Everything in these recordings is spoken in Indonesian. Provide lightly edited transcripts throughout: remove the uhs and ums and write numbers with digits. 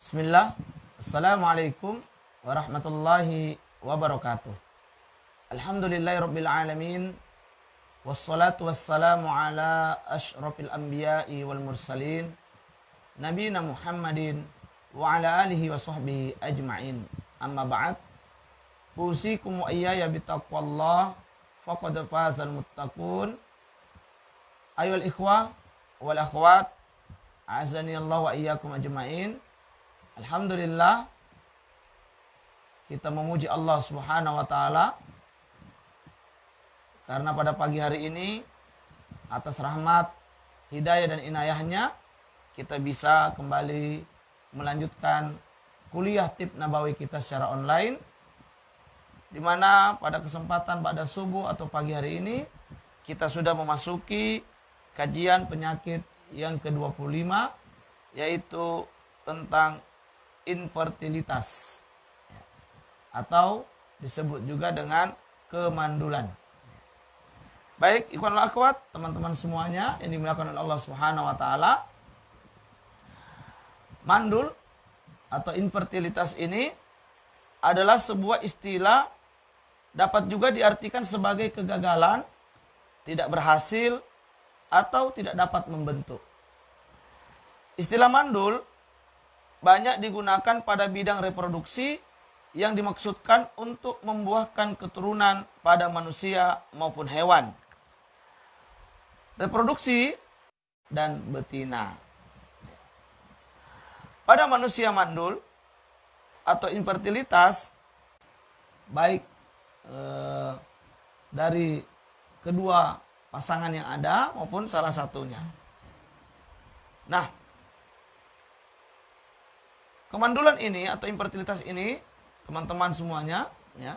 Bismillah. Assalamualaikum warahmatullahi wabarakatuh. Alhamdulillahirabbil alamin. Wassalatu wassalamu ala asyrafil anbiya'i wal mursalin nabiyina Muhammadin wa ala alihi wa sahbihi ajma'in. Amma ba'd. Usikum wa iyaya bitaqwallah faqad fazal muttaqun. Ayyuhal ikhwah wal akhwat, azani Allah wa iyyakum ajma'in. Alhamdulillah, kita memuji Allah Subhanahu wa taala karena pada pagi hari ini atas rahmat, hidayah dan inayahnya kita bisa kembali melanjutkan kuliah Tib Nabawi kita secara online, di mana pada kesempatan pada subuh atau pagi hari ini kita sudah memasuki kajian penyakit yang ke-25, yaitu tentang infertilitas atau disebut juga dengan kemandulan. Baik, ikhwan wal akhwat, teman-teman semuanya yang dimuliakan oleh Allah Subhanahu wa taala. Mandul atau infertilitas ini adalah sebuah istilah, dapat juga diartikan sebagai kegagalan, tidak berhasil, atau tidak dapat membentuk. Istilah mandul banyak digunakan pada bidang reproduksi yang dimaksudkan untuk membuahkan keturunan pada manusia maupun hewan. Reproduksi dan betina. Pada manusia mandul atau infertilitas, baik dari kedua pasangan yang ada maupun salah satunya. Nah, kemandulan ini atau infertilitas ini, teman-teman semuanya, ya,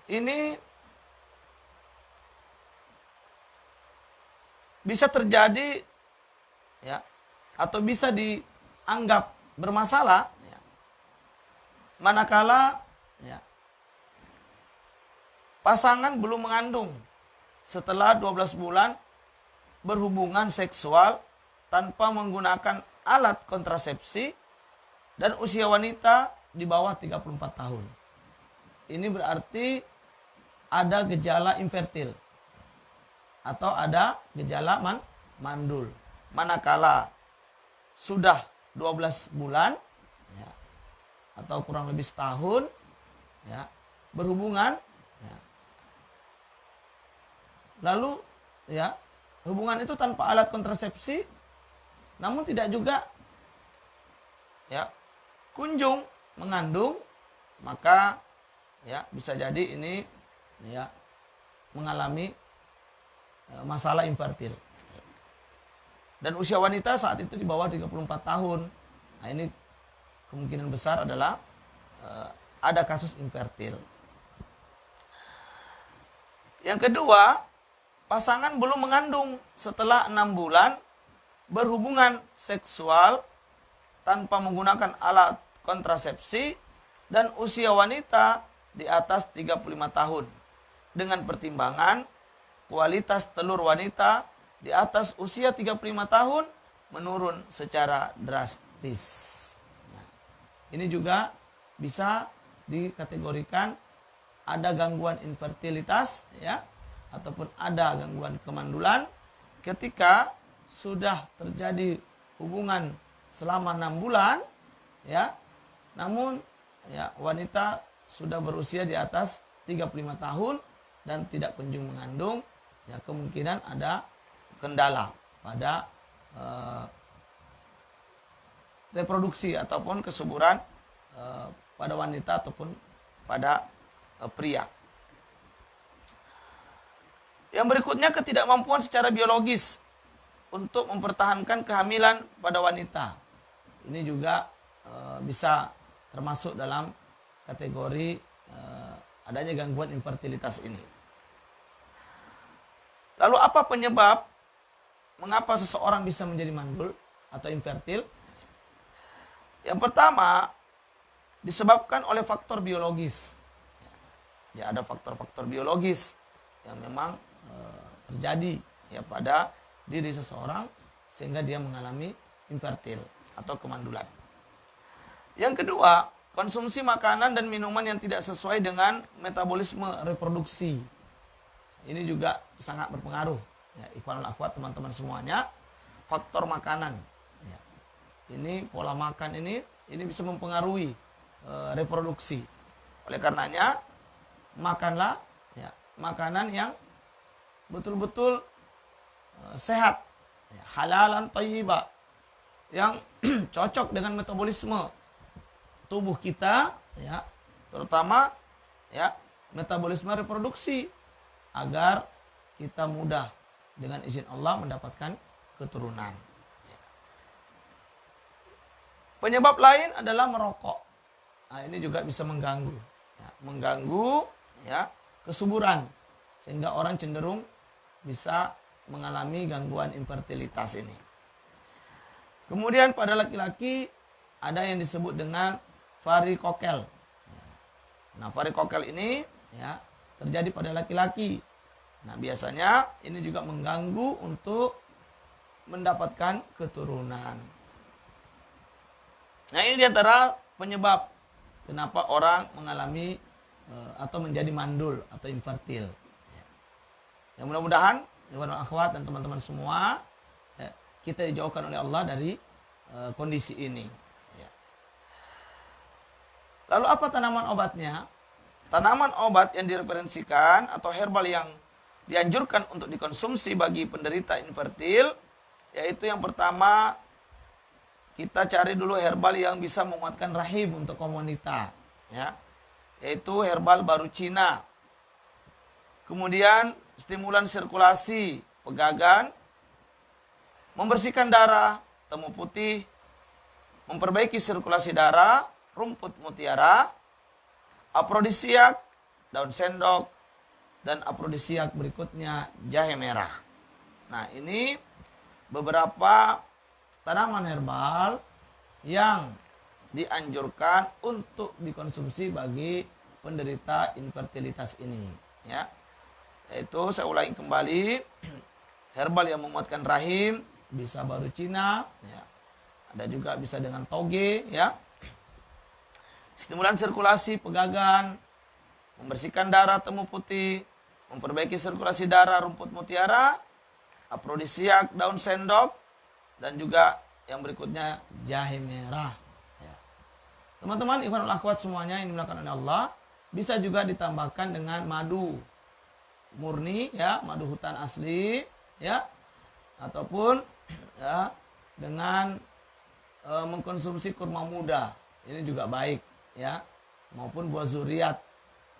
ini bisa terjadi, ya, atau bisa dianggap bermasalah, ya, manakala, ya, pasangan belum mengandung setelah 12 bulan berhubungan seksual tanpa menggunakan alat kontrasepsi dan usia wanita di bawah 34 tahun. Ini berarti ada gejala infertil atau ada gejala mandul. Manakala sudah 12 bulan, ya, atau kurang lebih setahun, ya, berhubungan, ya, lalu, ya, hubungan itu tanpa alat kontrasepsi, namun tidak juga, ya, kunjung mengandung, maka, ya, bisa jadi ini, ya, mengalami masalah infertil. Dan usia wanita saat itu di bawah 34 tahun. Nah, ini kemungkinan besar adalah ada kasus infertil. Yang kedua, pasangan belum mengandung setelah 6 bulan berhubungan seksual tanpa menggunakan alat kontrasepsi dan usia wanita di atas 35 tahun. Dengan pertimbangan kualitas telur wanita di atas usia 35 tahun menurun secara drastis. Nah, ini juga bisa dikategorikan ada gangguan infertilitas, ya, ataupun ada gangguan kemandulan ketika sudah terjadi hubungan selama 6 bulan, ya, namun, ya, wanita sudah berusia di atas 35 tahun dan tidak kunjung mengandung, ya, kemungkinan ada kendala pada reproduksi ataupun kesuburan pada wanita ataupun pada pria. Yang berikutnya, ketidakmampuan secara biologis untuk mempertahankan kehamilan pada wanita. Ini juga bisa termasuk dalam kategori adanya gangguan infertilitas ini. Lalu apa penyebab mengapa seseorang bisa menjadi mandul atau infertil? Yang pertama, disebabkan oleh faktor biologis. Ya, ada faktor-faktor biologis yang memang terjadi, ya, pada diri seseorang sehingga dia mengalami infertil atau kemandulan. Yang kedua, konsumsi makanan dan minuman yang tidak sesuai dengan metabolisme reproduksi. Ini juga sangat berpengaruh. Ya, ikhwanul akhwat, teman-teman semuanya, faktor makanan. Ya. Ini pola makan ini bisa mempengaruhi reproduksi. Oleh karenanya, makanlah ya, makanan yang betul-betul sehat, ya, halalan thayyiba, yang cocok dengan metabolisme tubuh kita, ya, terutama ya metabolisme reproduksi, agar kita mudah dengan izin Allah mendapatkan keturunan. Penyebab lain adalah merokok. Nah, ini juga bisa mengganggu, ya, kesuburan, sehingga orang cenderung bisa mengalami gangguan infertilitas ini. Kemudian pada laki-laki ada yang disebut dengan varikokel. Nah, varikokel ini ya terjadi pada laki-laki. Nah, biasanya ini juga mengganggu untuk mendapatkan keturunan. Nah, ini diantara penyebab kenapa orang mengalami atau menjadi mandul atau infertil. Ya, mudah-mudahan ikhwan akhwat dan teman-teman semua, ya, kita dijauhkan oleh Allah dari kondisi ini. Ya. Lalu apa tanaman obatnya? Tanaman obat yang direferensikan atau herbal yang dianjurkan untuk dikonsumsi bagi penderita infertil, yaitu yang pertama, kita cari dulu herbal yang bisa menguatkan rahim untuk kaum wanita, ya, yaitu herbal baru Cina. Kemudian stimulan sirkulasi pegagan, membersihkan darah temu putih, memperbaiki sirkulasi darah rumput mutiara, afrodisiak daun sendok, dan afrodisiak berikutnya jahe merah. Nah, ini beberapa tanaman herbal yang dianjurkan untuk dikonsumsi bagi penderita infertilitas ini, ya. Yaitu saya ulangi kembali, herbal yang menguatkan rahim bisa baru Cina, ya. Ada juga bisa dengan toge, ya. Stimulan sirkulasi pegagan, membersihkan darah temu putih, memperbaiki sirkulasi darah rumput mutiara, afrodisiak daun sendok, dan juga yang berikutnya jahe merah. Ya. Teman-teman ikhwanul akhwat semuanya yang dimuliakan oleh Allah, bisa juga ditambahkan dengan madu murni, ya, madu hutan asli, ya, ataupun ya dengan mengkonsumsi kurma muda, ini juga baik, ya, maupun buah zuriat,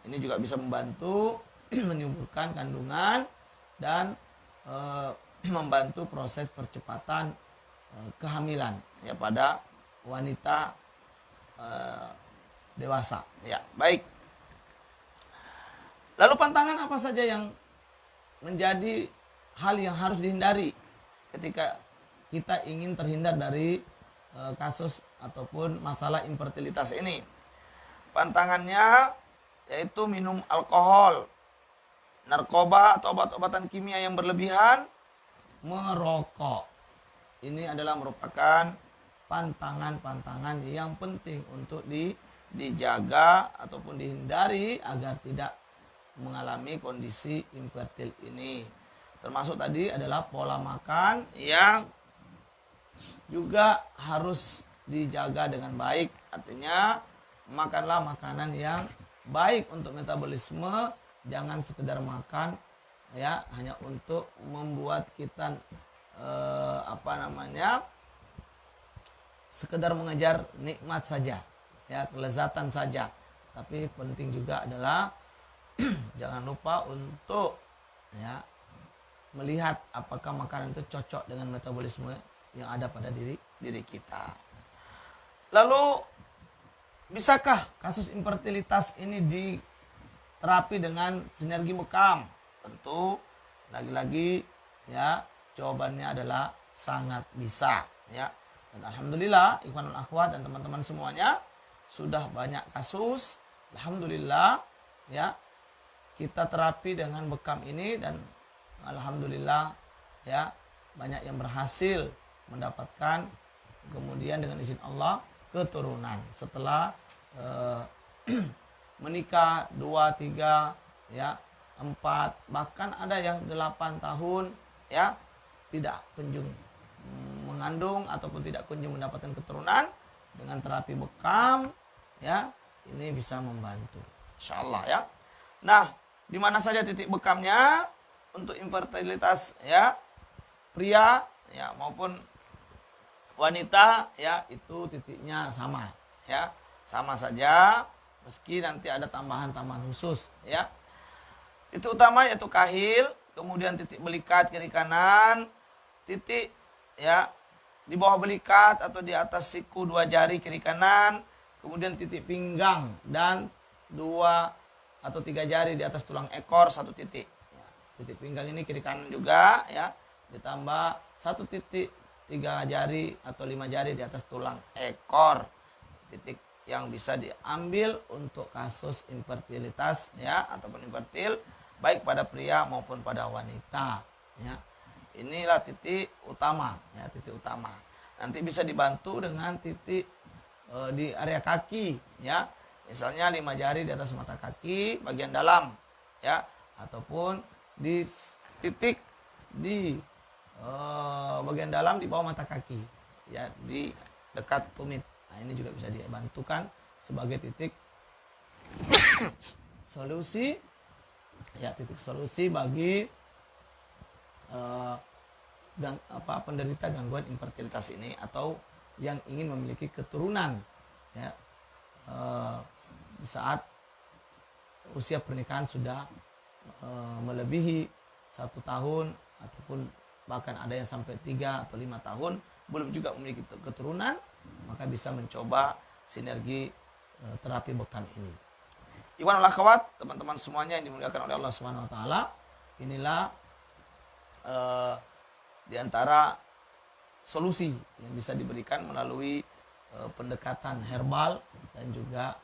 ini juga bisa membantu menyuburkan kandungan dan membantu proses percepatan kehamilan, ya, pada wanita dewasa, ya. Baik. Lalu pantangan apa saja yang menjadi hal yang harus dihindari ketika kita ingin terhindar dari kasus ataupun masalah infertilitas ini? Pantangannya yaitu minum alkohol, narkoba atau obat-obatan kimia yang berlebihan, merokok. Ini adalah merupakan pantangan-pantangan yang penting untuk dijaga ataupun dihindari agar tidak mengalami kondisi infertil ini. Termasuk tadi adalah pola makan yang juga harus dijaga dengan baik. Artinya makanlah makanan yang baik untuk metabolisme, jangan sekedar makan, ya, hanya untuk membuat kita sekedar mengejar nikmat saja, ya, kelezatan saja. Tapi penting juga adalah jangan lupa untuk, ya, melihat apakah makanan itu cocok dengan metabolisme yang ada pada diri kita. Lalu bisakah kasus infertilitas ini diterapi dengan sinergi bekam? Tentu lagi-lagi, ya, jawabannya adalah sangat bisa, ya. Dan alhamdulillah ikhwanul akhwat dan teman-teman semuanya, sudah banyak kasus alhamdulillah, ya, kita terapi dengan bekam ini, dan alhamdulillah, ya, banyak yang berhasil mendapatkan kemudian dengan izin Allah keturunan setelah menikah 2, 3, ya 4, bahkan ada yang 8 tahun ya tidak kunjung mengandung ataupun tidak kunjung mendapatkan keturunan. Dengan terapi bekam ya ini bisa membantu insyaallah ya. Nah, di mana saja titik bekamnya untuk infertilitas ya pria ya maupun wanita ya itu titiknya sama ya, sama saja meski nanti ada tambahan-tambahan khusus ya. Titik utama yaitu kahil, kemudian titik belikat kiri kanan, titik ya di bawah belikat atau di atas siku 2 jari kiri kanan, kemudian titik pinggang dan 2 atau 3 jari di atas tulang ekor 1 titik. Ya, titik pinggang ini kiri kanan juga ya, ditambah 1 titik 3 jari atau 5 jari di atas tulang ekor. Titik yang bisa diambil untuk kasus infertilitas ya ataupun infertil baik pada pria maupun pada wanita ya. Inilah titik utama ya, titik utama. Nanti bisa dibantu dengan titik di area kaki ya. Misalnya 5 jari di atas mata kaki bagian dalam ya, ataupun di titik di bagian dalam di bawah mata kaki ya, di dekat tumit. Nah, ini juga bisa dibantukan sebagai titik solusi ya, titik solusi bagi penderita gangguan infertilitas ini atau yang ingin memiliki keturunan ya di saat usia pernikahan sudah melebihi 1 tahun ataupun bahkan ada yang sampai 3 atau 5 tahun belum juga memiliki keturunan, maka bisa mencoba sinergi terapi bekam ini. Ikhwan wal akhwat, teman-teman semuanya yang dimuliakan oleh Allah Subhanahu wa taala, inilah di antara solusi yang bisa diberikan melalui pendekatan herbal dan juga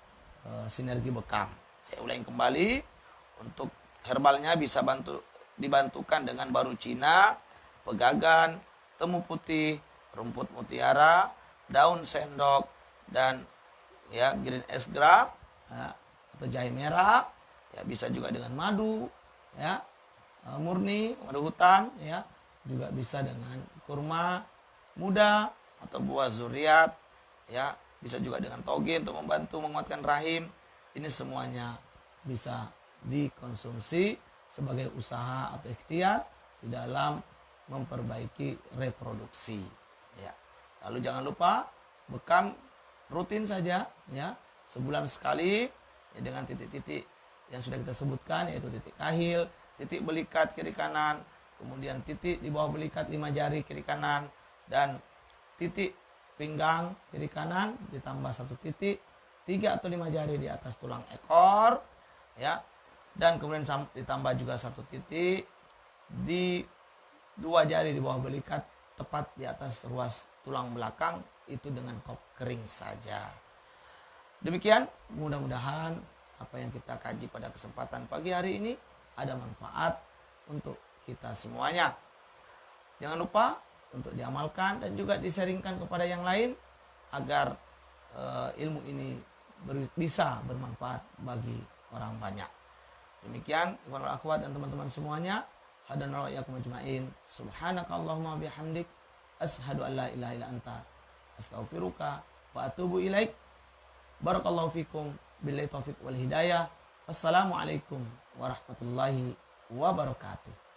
sinergi bekam. Saya ulangi kembali, untuk herbalnya bisa dibantukan dengan baru Cina, pegagan, temu putih, rumput mutiara, daun sendok, dan ya green extra ya, atau jahe merah ya, bisa juga dengan madu ya murni, madu hutan ya, juga bisa dengan kurma muda atau buah zuriat ya, bisa juga dengan toge untuk membantu menguatkan rahim. Ini semuanya bisa dikonsumsi sebagai usaha atau ikhtiar di dalam memperbaiki reproduksi ya. Lalu jangan lupa bekam rutin saja ya, sebulan sekali ya, dengan titik-titik yang sudah kita sebutkan, yaitu titik kahil, titik belikat kiri kanan, kemudian titik di bawah belikat 5 jari kiri kanan, dan titik pinggang kiri kanan ditambah 1 titik 3 atau 5 jari di atas tulang ekor ya, dan kemudian ditambah juga 1 titik di 2 jari di bawah belikat tepat di atas ruas tulang belakang, itu dengan kop kering saja. Demikian, mudah-mudahan apa yang kita kaji pada kesempatan pagi hari ini ada manfaat untuk kita semuanya. Jangan lupa untuk diamalkan dan juga disaringkan kepada yang lain agar ilmu ini bisa bermanfaat bagi orang banyak. Demikian ikhwan wal akhwat dan teman-teman semuanya, hadanallahu iyyakum ajmain. Subhanakallahumma bihamdik, asyhadu an la ilaha illa anta, astaghfiruka wa atubu ilaik. Barakallahu fikum, billahi taufiq wal hidayah. Wassalamualaikum warahmatullahi wabarakatuh.